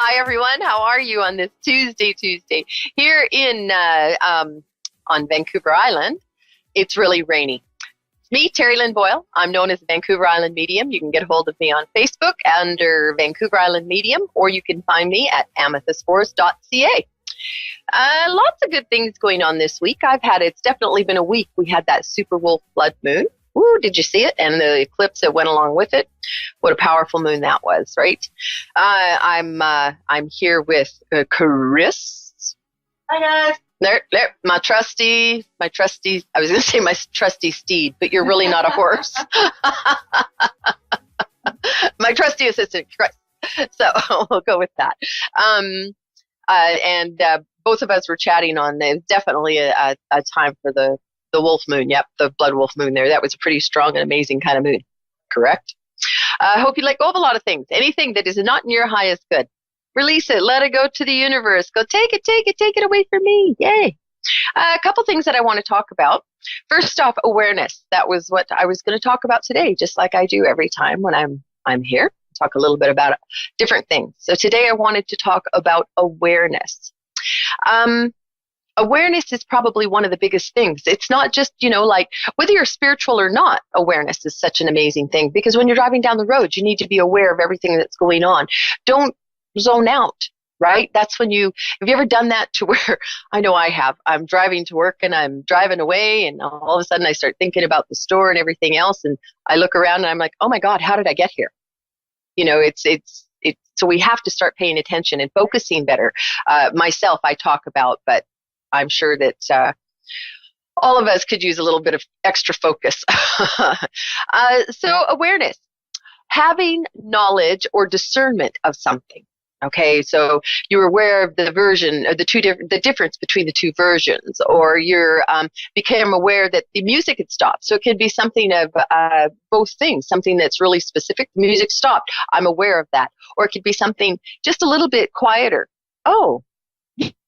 Hi, everyone. How are you on this Tuesday? Here on Vancouver Island, it's really rainy. It's me, Terry Lynn Boyle. I'm known as the Vancouver Island Medium. You can get a hold of me on Facebook under Vancouver Island Medium, or you can find me at amethystforest.ca. Lots of good things going on this week. It's definitely been a week. We had that super wolf blood moon. Ooh, did you see it? And the eclipse that went along with it. What a powerful moon that was, right? I'm here with Chris. Hi guys. There, my trusty. I was going to say my trusty steed, but you're really not a horse. My trusty assistant, Chris. So we'll go with that. And both of us were chatting on. It's definitely a time for the wolf moon. Yep, the blood wolf moon there. That was a pretty strong and amazing kind of moon. Correct? I hope you let go of a lot of things. Anything that is not in your highest good. Release it. Let it go to the universe. Go take it away from me. Yay. A couple things that I want to talk about. First off, awareness. That was what I was going to talk about today, just like I do every time when I'm here. Talk a little bit about different things. So today I wanted to talk about awareness. Awareness is probably one of the biggest things. It's not just, like whether you're spiritual or not, awareness is such an amazing thing, because when you're driving down the road, you need to be aware of everything that's going on. Don't zone out, right? That's when have you ever done that to where, I know I have, I'm driving to work and I'm driving away and all of a sudden I start thinking about the store and everything else. And I look around and I'm like, oh my God, how did I get here? So we have to start paying attention and focusing better. Myself, I talk about, but I'm sure that all of us could use a little bit of extra focus. So awareness, having knowledge or discernment of something. Okay, so you're aware of the version, or the difference between the two versions, or you're became aware that the music had stopped. So it could be something of both things, something that's really specific. The music stopped. I'm aware of that. Or it could be something just a little bit quieter. Oh,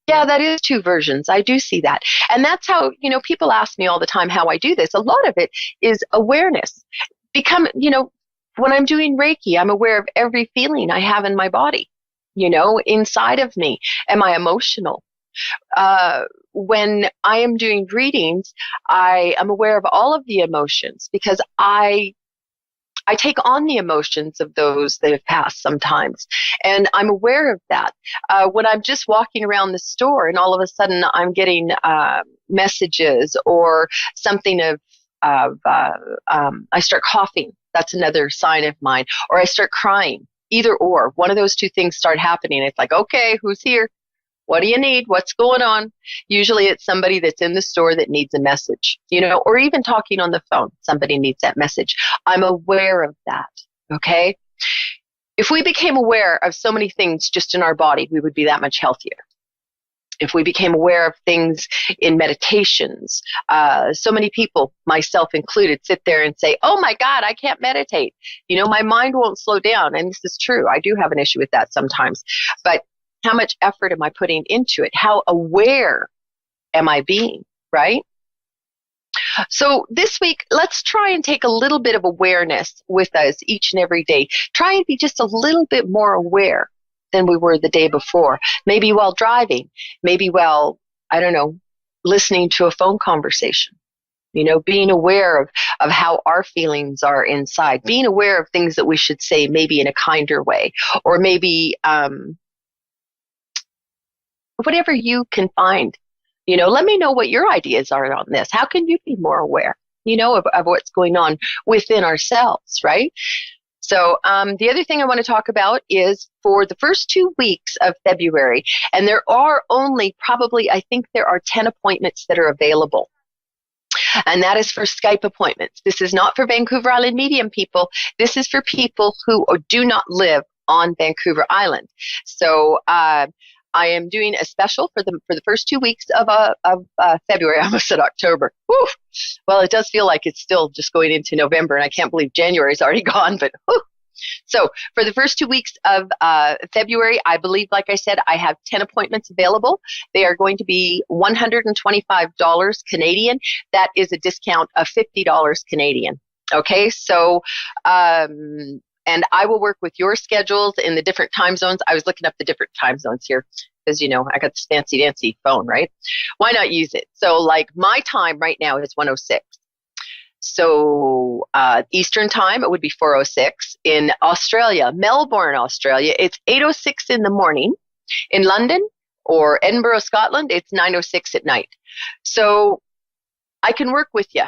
yeah, that is two versions. I do see that. And that's how, people ask me all the time how I do this. A lot of it is awareness. When I'm doing Reiki, I'm aware of every feeling I have in my body, inside of me. Am I emotional? When I am doing readings, I am aware of all of the emotions, because I take on the emotions of those that have passed sometimes, and I'm aware of that. When I'm just walking around the store and all of a sudden I'm getting messages or something I start coughing, that's another sign of mine, or I start crying. Either or, one of those two things start happening. It's like, okay, who's here? What do you need? What's going on? Usually it's somebody that's in the store that needs a message, or even talking on the phone. Somebody needs that message. I'm aware of that, okay? If we became aware of so many things just in our body, we would be that much healthier. If we became aware of things in meditations, so many people, myself included, sit there and say, oh my God, I can't meditate. My mind won't slow down. And this is true. I do have an issue with that sometimes. But how much effort am I putting into it? How aware am I being, right? So this week, let's try and take a little bit of awareness with us each and every day. Try and be just a little bit more aware than we were the day before. Maybe while driving, maybe while, listening to a phone conversation. Being aware of how our feelings are inside, being aware of things that we should say maybe in a kinder way, or maybe whatever you can find. Let me know what your ideas are on this. How can you be more aware, of what's going on within ourselves, right? So the other thing I want to talk about is for the first 2 weeks of February, and there are only I think there are 10 appointments that are available. And that is for Skype appointments. This is not for Vancouver Island Medium people. This is for people who do not live on Vancouver Island. So I am doing a special for the first 2 weeks of February. I almost said October. Whew. Well, it does feel like it's still just going into November, and I can't believe January is already gone. But whew. So for the first 2 weeks of February, I believe, like I said, I have 10 appointments available. They are going to be $125 Canadian. That is a discount of $50 Canadian. Okay, so and I will work with your schedules in the different time zones. I was looking up the different time zones here because, I got this fancy dancy phone, right? Why not use it? So like my time right now is 1:06. So Eastern time, it would be 4:06. In Australia, Melbourne, Australia, it's 8:06 in the morning. In London or Edinburgh, Scotland, it's 9:06 at night. So I can work with you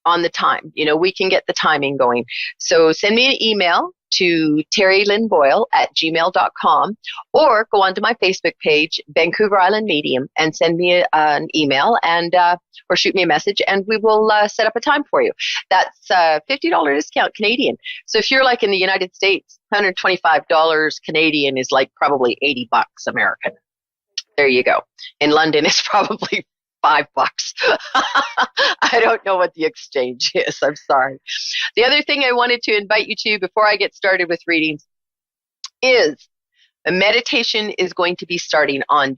on the time. We can get the timing going. So send me an email to terrylynboyle@gmail.com, or go onto my Facebook page, Vancouver Island Medium, and send me an email or shoot me a message, and we will set up a time for you. That's a $50 discount Canadian. So if you're like in the United States, $125 Canadian is like probably $80 American. There you go. In London, it's probably $5. I don't know what the exchange is. I'm sorry. The other thing I wanted to invite you to before I get started with readings is the meditation is going to be starting on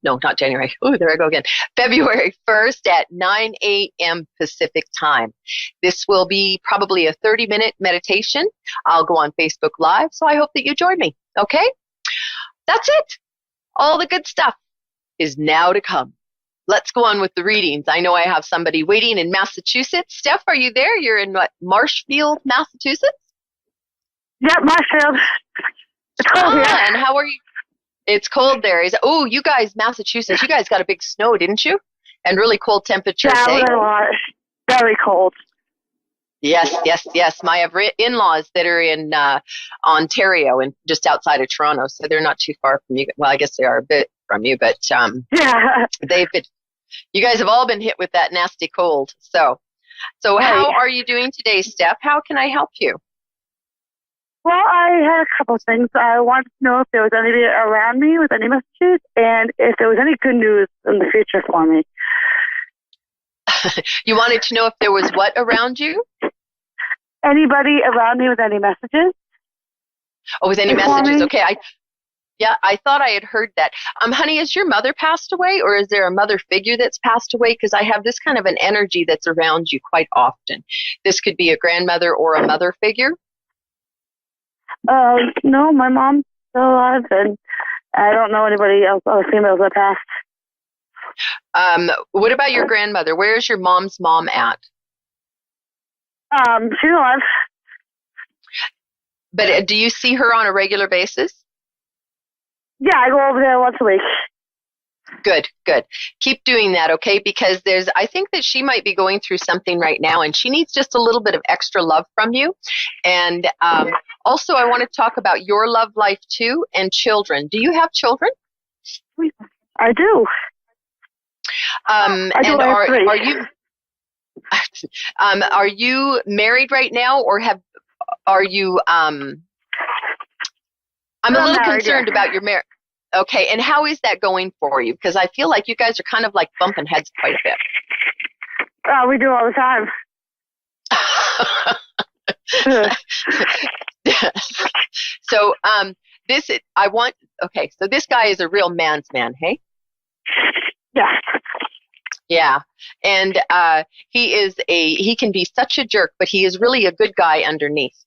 not January. Oh, there I go again. February 1st at 9 a.m. Pacific time. This will be probably a 30-minute meditation. I'll go on Facebook Live, so I hope that you join me. Okay? That's it. All the good stuff is now to come. Let's go on with the readings. I know I have somebody waiting in Massachusetts. Steph, are you there? You're in what, Marshfield, Massachusetts? Yeah, Marshfield. It's cold here. And how are you? It's cold there. Oh, you guys, Massachusetts, you guys got a big snow, didn't you? And really cold temperatures. Yeah, we got a lot. Very cold. Yes. I have in-laws that are in Ontario and just outside of Toronto, so they're not too far from you. Well, I guess they are a bit from you, but yeah. You guys have all been hit with that nasty cold. So right. How are you doing today, Steph? How can I help you? Well, I had a couple of things. I wanted to know if there was anybody around me with any messages, and if there was any good news in the future for me. You wanted to know if there was what around you? Anybody around me with any messages? Oh, with any messages? Okay. I thought I had heard that. Honey, has your mother passed away, or is there a mother figure that's passed away? Because I have this kind of an energy that's around you quite often. This could be a grandmother or a mother figure. No, my mom's still alive, and I don't know anybody else, other females that passed. What about your grandmother? Where is your mom's mom at? She's alive. But do you see her on a regular basis? Yeah, I go over there once a week. Good. Keep doing that, okay? Because I think that she might be going through something right now, and she needs just a little bit of extra love from you. And also, I want to talk about your love life too, and children. Do you have children? I do. And are you married right now, or are you? I'm a little concerned about your marriage. Okay, and how is that going for you? Because I feel like you guys are kind of like bumping heads quite a bit. We do all the time. So so this guy is a real man's man, hey? Yeah. Yeah, and he can be such a jerk, but he is really a good guy underneath.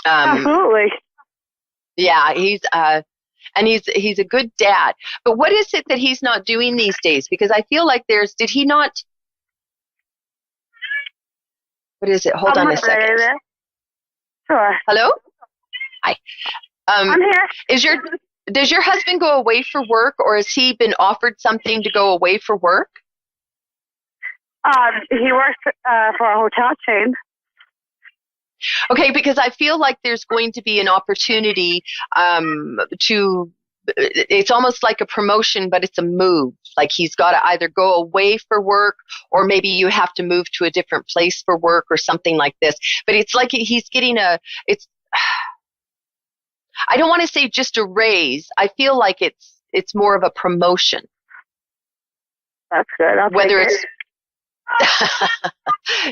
Absolutely. Yeah, he's a good dad. But what is it that he's not doing these days? Because I feel like did he not? What is it? Hold on a second. Sure. Hello? Hi. I'm here. Does your husband go away for work, or has he been offered something to go away for work? He works for a hotel chain. Okay, because I feel like there's going to be an opportunity it's almost like a promotion, but it's a move. Like he's got to either go away for work, or maybe you have to move to a different place for work or something like this. But it's like he's getting I don't want to say just a raise. I feel like it's more of a promotion. That's good. Whether it's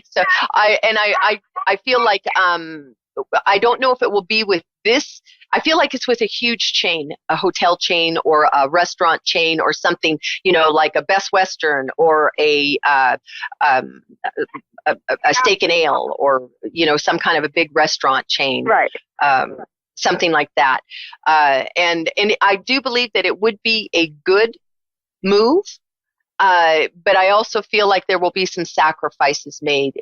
so I feel like I don't know if it will be with this. I feel like it's with a huge chain, a hotel chain or a restaurant chain or something, like a Best Western or um, a steak and ale or, some kind of a big restaurant chain. Right. Something like that. And I do believe that it would be a good move. But I also feel like there will be some sacrifices made.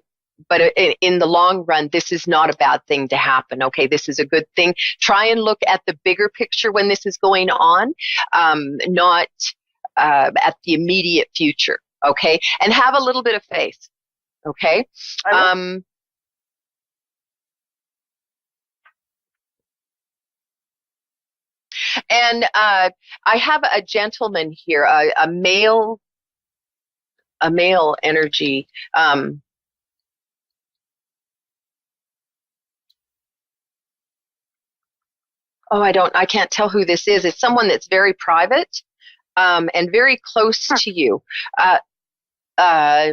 But in the long run, this is not a bad thing to happen. Okay, this is a good thing. Try and look at the bigger picture when this is going on, not at the immediate future. Okay, and have a little bit of faith. Okay. And I have a gentleman here, a male energy. I can't tell who this is. It's someone that's very private, and very close to you. I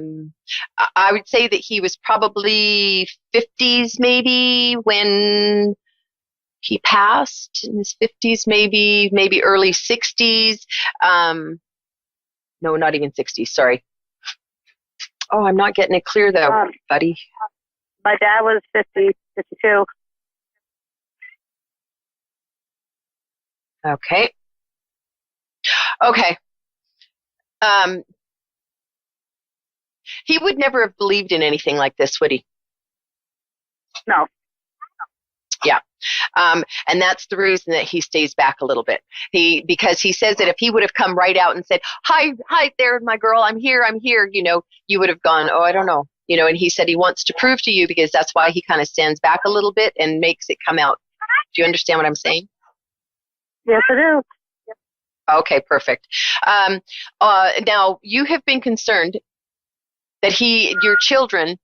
would say that he was probably 50s maybe when he passed, in his 50s, maybe early 60s. No, not even 60s, sorry. Oh, I'm not getting it clear though, buddy. My dad was 50, 52. Okay. He would never have believed in anything like this, would he? No. Yeah. And that's the reason that he stays back a little bit. Because he says that if he would have come right out and said, hi there, my girl, I'm here, you would have gone, oh, I don't know. And he said he wants to prove to you, because that's why he kind of stands back a little bit and makes it come out. Do you understand what I'm saying? Yes, I do. Okay, perfect. Now, you have been concerned that your children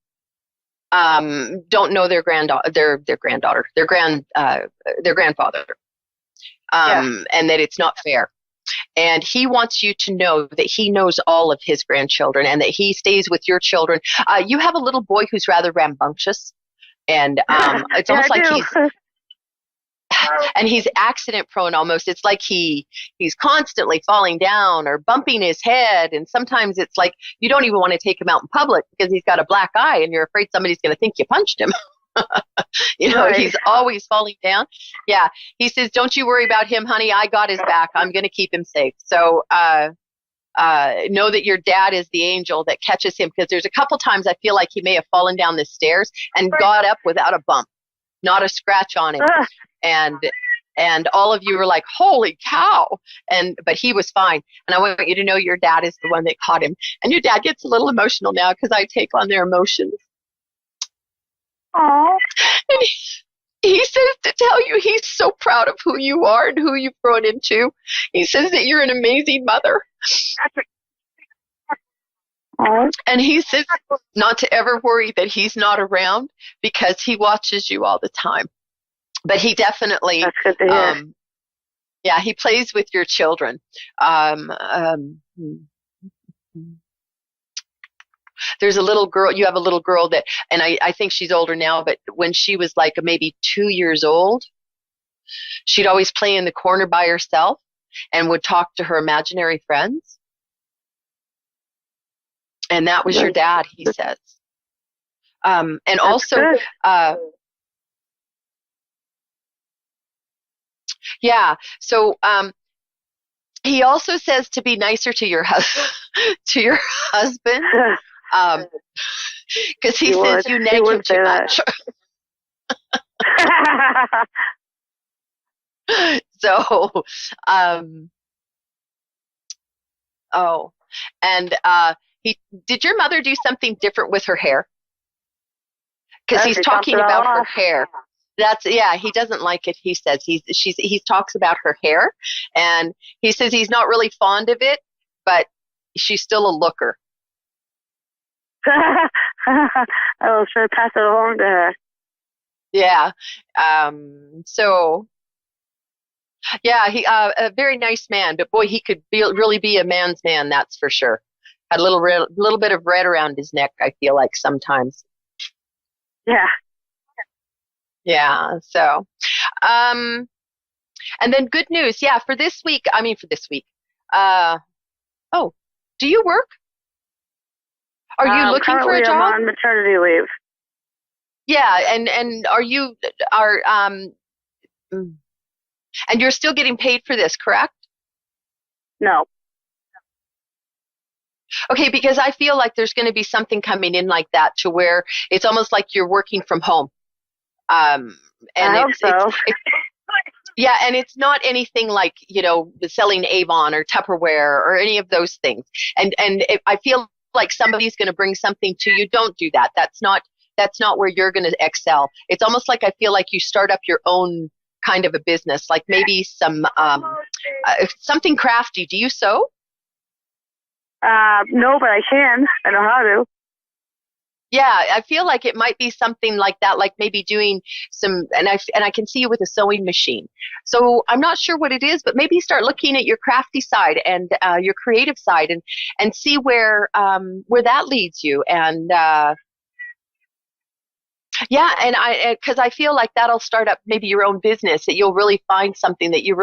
don't know their granddaughter, their grandfather, and that it's not fair. And he wants you to know that he knows all of his grandchildren and that he stays with your children. You have a little boy who's rather rambunctious, and it's almost like he's accident prone almost. It's like he's constantly falling down or bumping his head. And sometimes it's like you don't even want to take him out in public because he's got a black eye and you're afraid somebody's going to think you punched him. Right. He's always falling down. Yeah. He says, don't you worry about him, honey. I got his back. I'm going to keep him safe. So, know that your dad is the angel that catches him, because there's a couple times I feel like he may have fallen down the stairs and got up without a bump, not a scratch on him. And all of you were like, holy cow. But he was fine. And I want you to know your dad is the one that caught him. And your dad gets a little emotional now because I take on their emotions. Aww. And he says to tell you he's so proud of who you are and who you've grown into. He says that you're an amazing mother. Aww. And he says not to ever worry that he's not around, because he watches you all the time. But he definitely, that's good to hear. Yeah, he plays with your children. There's a little girl, you have a little girl that, and I think she's older now, but when she was like maybe 2 years old, she'd always play in the corner by herself and would talk to her imaginary friends. And that was your dad, he says. And that's also, yeah. So he also says to be nicer to your husband, because he says you nag him too much. So, did your mother do something different with her hair? Because he's talking about her hair. He doesn't like it. He says he talks about her hair, and he says he's not really fond of it, but she's still a looker. I'll sure pass it along to her. Yeah. So, yeah, he a very nice man, but boy, he could really be a man's man. That's for sure. Had a little bit of red around his neck, I feel like sometimes. Yeah. Yeah. So, um, and then good news. Yeah, for this week. I mean, for this week. Uh, oh, do you work? Are you looking for a Currently, I'm job? on maternity leave. Yeah, and are mm, and you're still getting paid for this, correct? No. Okay, because I feel like there's going to be something coming in like that to where it's almost like you're working from home. Um, and I hope so. yeah, and it's not anything like, selling Avon or Tupperware or any of those things. I feel like somebody's going to bring something to you. Don't do that. That's not where you're going to excel. It's almost like I feel like you start up your own kind of a business, like maybe something crafty. Do you sew? No, but I can. I know how to. Yeah, I feel like it might be something like that, like maybe doing and I can see you with a sewing machine. So I'm not sure what it is, but maybe start looking at your crafty side and your creative side, and see where that leads you. And yeah, and because I feel like that'll start up maybe your own business, that you'll really find something that you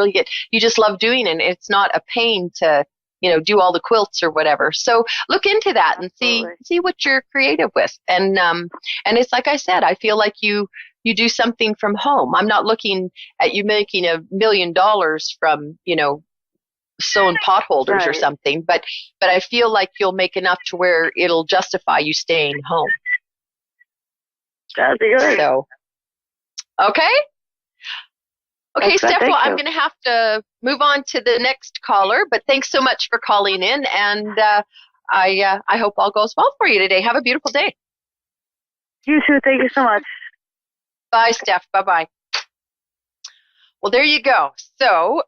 just love doing, and it's not a pain to, do all the quilts or whatever. So look into that and see Absolutely. see what you're creative with. And it's like I said, I feel like you do something from home. I'm not looking at you making $1 million from, sewing potholders or Right. something, but I feel like you'll make enough to where it'll justify you staying home. That'd be good. So, okay. Okay, That's good. Steph, well, Thank I'm you. going to have to move on to the next caller, but thanks so much for calling in, and I hope all goes well for you today. Have a beautiful day. You too. Thank you so much. Bye, Steph. Bye-bye. Well, there you go. So,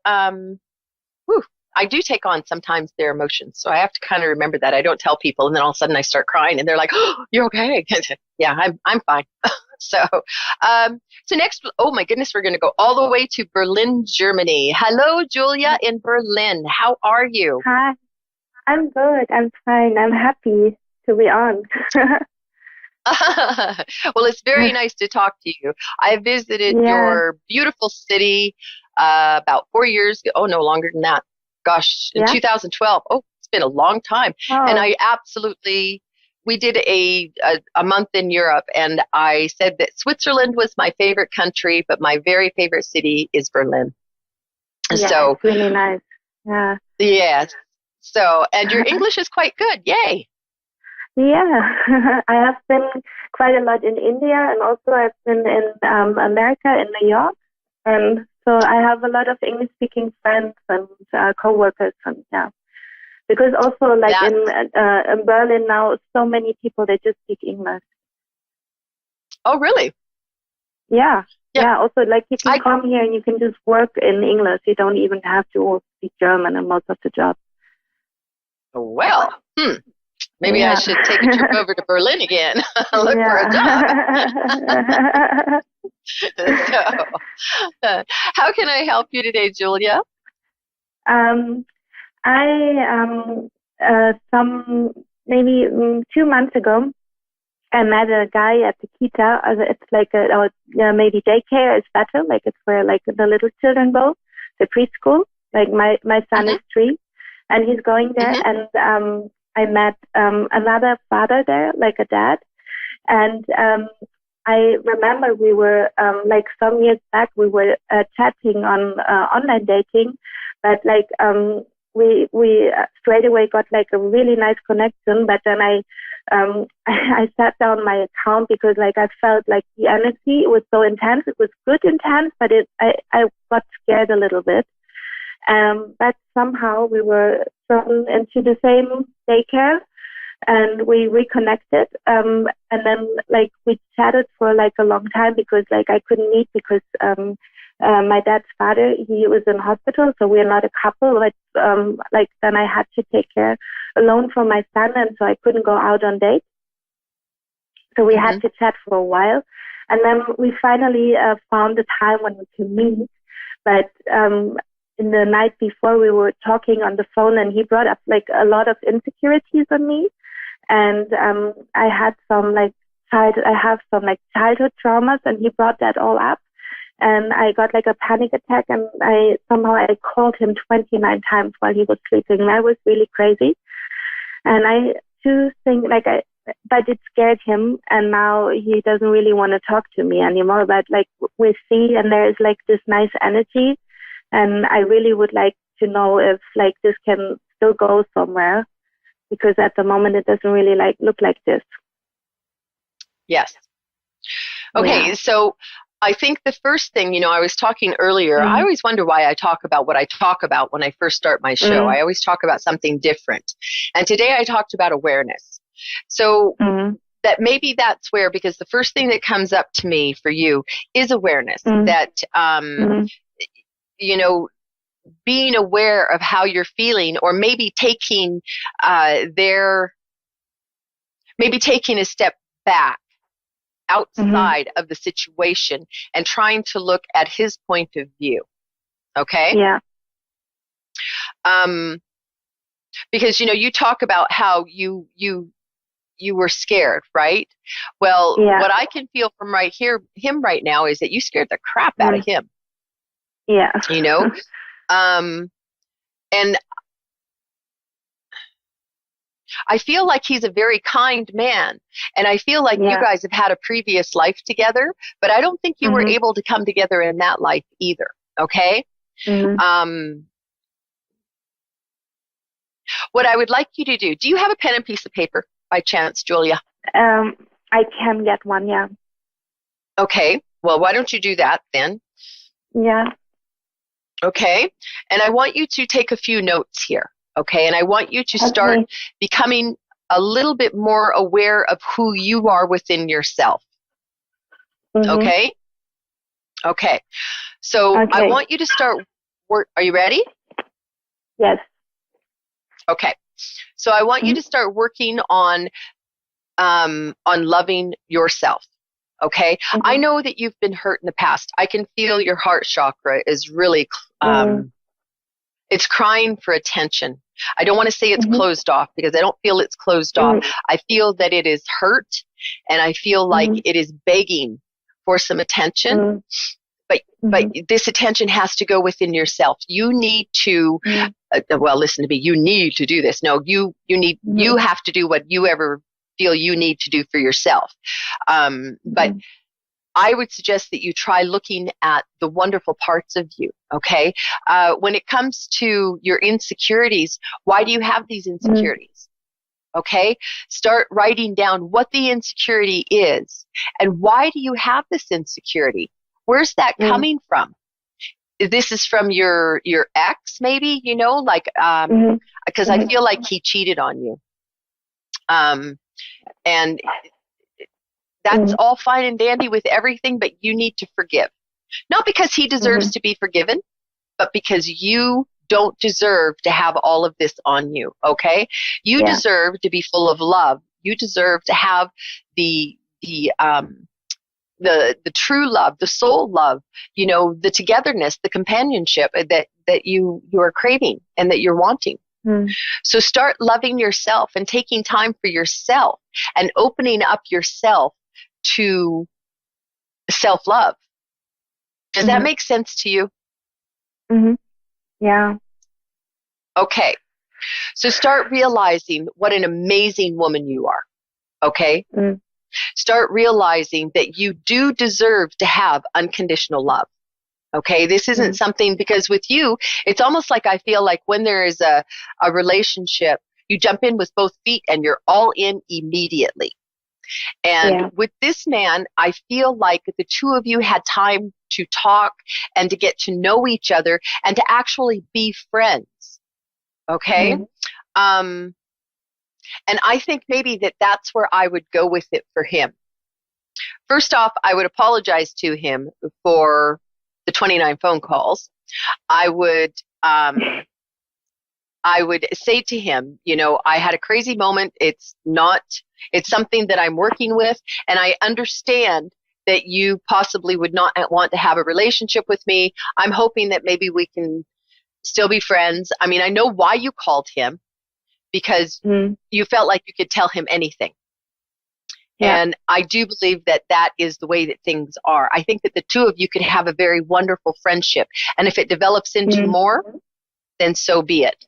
whew, I do take on sometimes their emotions, so I have to kind of remember that. I don't tell people, and then all of a sudden I start crying, and they're like, "Oh, you're okay." Yeah, I'm fine. So, so next, oh my goodness, we're going to go all the way to Berlin, Germany. Hello, Julia in Berlin. How are you? Hi, I'm good. I'm fine. I'm happy to be on. Well, it's very nice to talk to you. I visited Yeah, your beautiful city about 4 years ago. Oh, no, longer than that. Gosh, in yeah. 2012. Oh, it's been a long time. And Oh, we did a month in Europe, and I said that Switzerland was my favorite country, but my very favorite city is Berlin. yeah, So, it's really nice. Yeah. yes. So, and your English is quite good. Yay. Yeah. I have been quite a lot in India and also I've been in America, in New York. And so I have a lot of English speaking friends and coworkers and yeah. Because also like That, in Berlin now, so many people they just speak English. oh, really? Yeah. Yeah. Yeah. Also like you can I, come here and you can just work in English. You don't even have to speak German in most of the jobs. well, maybe I Yeah. should take a trip over to Berlin again, look for a job. Yeah. So, how can I help you today, Julia? um, some maybe 2 months ago, I met a guy at the kita. It's like or maybe daycare is better. Like it's where like the little children go, the preschool. Like my son Hmm. is 3, and he's going there. Hmm. And I met another father there, like a dad. And I remember we were like some years back we were chatting on online dating, but like we straight away got like a really nice connection. But then I sat down my account because like I felt like the energy was so intense. It was good intense, but I got scared a little bit. But somehow we were thrown into the same daycare and we reconnected. And then like we chatted for like a long time because like I couldn't meet because my dad's father, he was in hospital, so we're not a couple. But like then I had to take care alone for my son, and so I couldn't go out on dates. So we had Hmm. to chat for a while, and then we finally found a time when we could meet. But in the night before, we were talking on the phone, and he brought up like a lot of insecurities on me, and I had some like I have some like childhood traumas, and he brought that all up. And I got like a panic attack, and I called him 29 times while he was sleeping. And that was really crazy. And I do think but it scared him, and now he doesn't really want to talk to me anymore. But like we see, and there is like this nice energy, and I really would like to know if like this can still go somewhere, because at the moment it doesn't really like look like this. Yes. Okay, so I think the first thing, I was talking earlier, I always wonder why I talk about what I talk about when I first start my show. I always talk about something different. And today I talked about awareness. So that maybe that's where, because the first thing that comes up to me for you is awareness, that, being aware of how you're feeling, or maybe taking maybe taking a step back outside of the situation and trying to look at his point of view. Okay? Yeah. Because, you talk about how you were scared, right? Well, what I can feel from him right now is that you scared the crap out of him. Yeah. And I feel like he's a very kind man, and I feel like you guys have had a previous life together, but I don't think you were able to come together in that life either. Okay? What I would like you to do you have a pen and piece of paper by chance, Julia? I can get one, yeah. Okay. Well, why don't you do that then? Yeah. Okay. And I want you to take a few notes here. Okay. And I want you to start becoming a little bit more aware of who you are within yourself. Okay. Okay. So I want you to start work. Are you ready? Yes. Okay. So I want you to start working on loving yourself. Okay. I know that you've been hurt in the past. I can feel your heart chakra is really, it's crying for attention. I don't want to say it's closed off, because I don't feel it's closed off. I feel that it is hurt, and I feel like it is begging for some attention. But this attention has to go within yourself. You need to, listen to me. You need to do this. No, you have to do what you ever feel you need to do for yourself. But I would suggest that you try looking at the wonderful parts of you. Okay. When it comes to your insecurities, why do you have these insecurities? Okay. Start writing down what the insecurity is, and why do you have this insecurity? Where's that coming from? This is from your ex, maybe, because I feel like he cheated on you. And that's all fine and dandy with everything, but you need to forgive. Not because he deserves to be forgiven, but because you don't deserve to have all of this on you, okay? You deserve to be full of love. You deserve to have the true love, the soul love, the togetherness, the companionship that you are craving and that you're wanting. So start loving yourself and taking time for yourself and opening up yourself to self-love. Does that make sense to you? Yeah. Okay. So start realizing what an amazing woman you are. Okay? Start realizing that you do deserve to have unconditional love. Okay? This isn't something, because with you, it's almost like I feel like when there is a relationship, you jump in with both feet and you're all in immediately. And with this man, I feel like the two of you had time to talk and to get to know each other and to actually be friends. Okay? And I think maybe that's where I would go with it for him. First off, I would apologize to him for the 29 phone calls. I would say to him, I had a crazy moment. It's something that I'm working with, and I understand that you possibly would not want to have a relationship with me. I'm hoping that maybe we can still be friends. I mean, I know why you called him, because you felt like you could tell him anything. Yeah. And I do believe that that is the way that things are. I think that the two of you could have a very wonderful friendship. And if it develops into more, then so be it.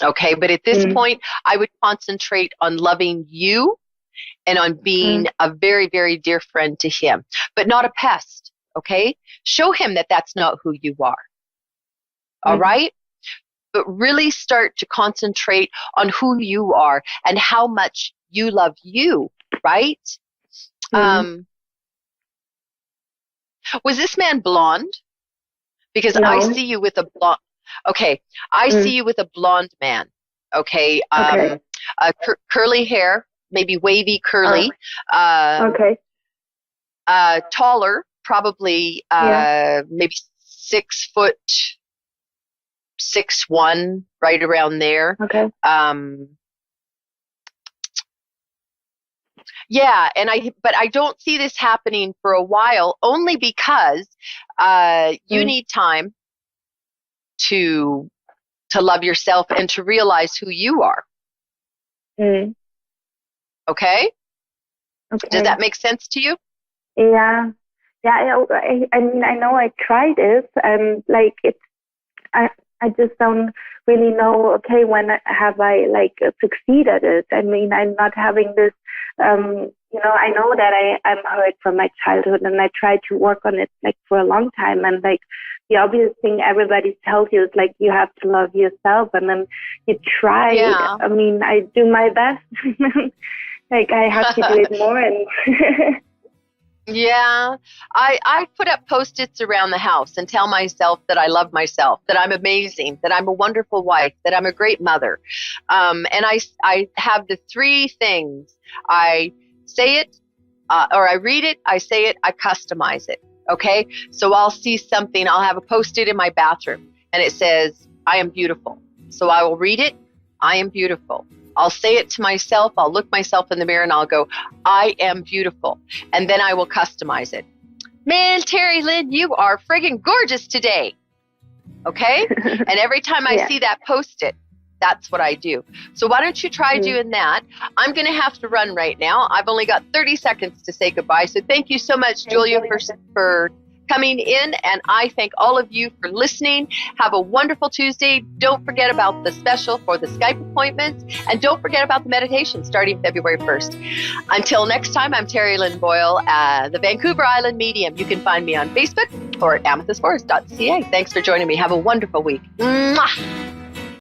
Okay. But at this point, I would concentrate on loving you and on being a very, very dear friend to him, but not a pest. Okay. Show him that that's not who you are. All right. But really start to concentrate on who you are and how much you love you. Right. Was this man blonde? Because No. I see you with a blonde. Okay. I see you with a blonde man. Okay. Curly hair, maybe wavy curly. Okay. Taller, probably maybe 6 foot, 6'1", right around there. Okay. Yeah, but I don't see this happening for a while, only because you need time to love yourself and to realize who you are. Okay? Okay. Does that make sense to you? Yeah. Yeah. I mean, I know I tried it, and like I just don't really know. Okay, when have I like succeeded at it? I mean, I'm not having this. I know that I'm hurt from my childhood, and I tried to work on it like for a long time. And like the obvious thing everybody tells you is like you have to love yourself, and then you try. Yeah. I mean, I do my best. Like I have to do it more, and Yeah, I put up Post-its around the house and tell myself that I love myself, that I'm amazing, that I'm a wonderful wife, that I'm a great mother. And I have the 3 things. I say it, or I read it, I say it, I customize it. Okay, so I'll see something, I'll have a Post-it in my bathroom, and it says, I am beautiful. So I will read it, I am beautiful. I'll say it to myself, I'll look myself in the mirror and I'll go, I am beautiful. And then I will customize it. Man, Terry Lynn, you are friggin' gorgeous today. Okay? And every time I see that Post-it, that's what I do. So why don't you try doing that? I'm going to have to run right now. I've only got 30 seconds to say goodbye. So thank you so much, Julia, for coming in, and I thank all of you for listening. Have a wonderful Tuesday. Don't forget about the special for the Skype appointments, and don't forget about the meditation starting February 1st. Until next time, I'm Terry Lynn Boyle, the Vancouver Island Medium. You can find me on Facebook or at amethystforest.ca. Thanks for joining me. Have a wonderful week. Mwah!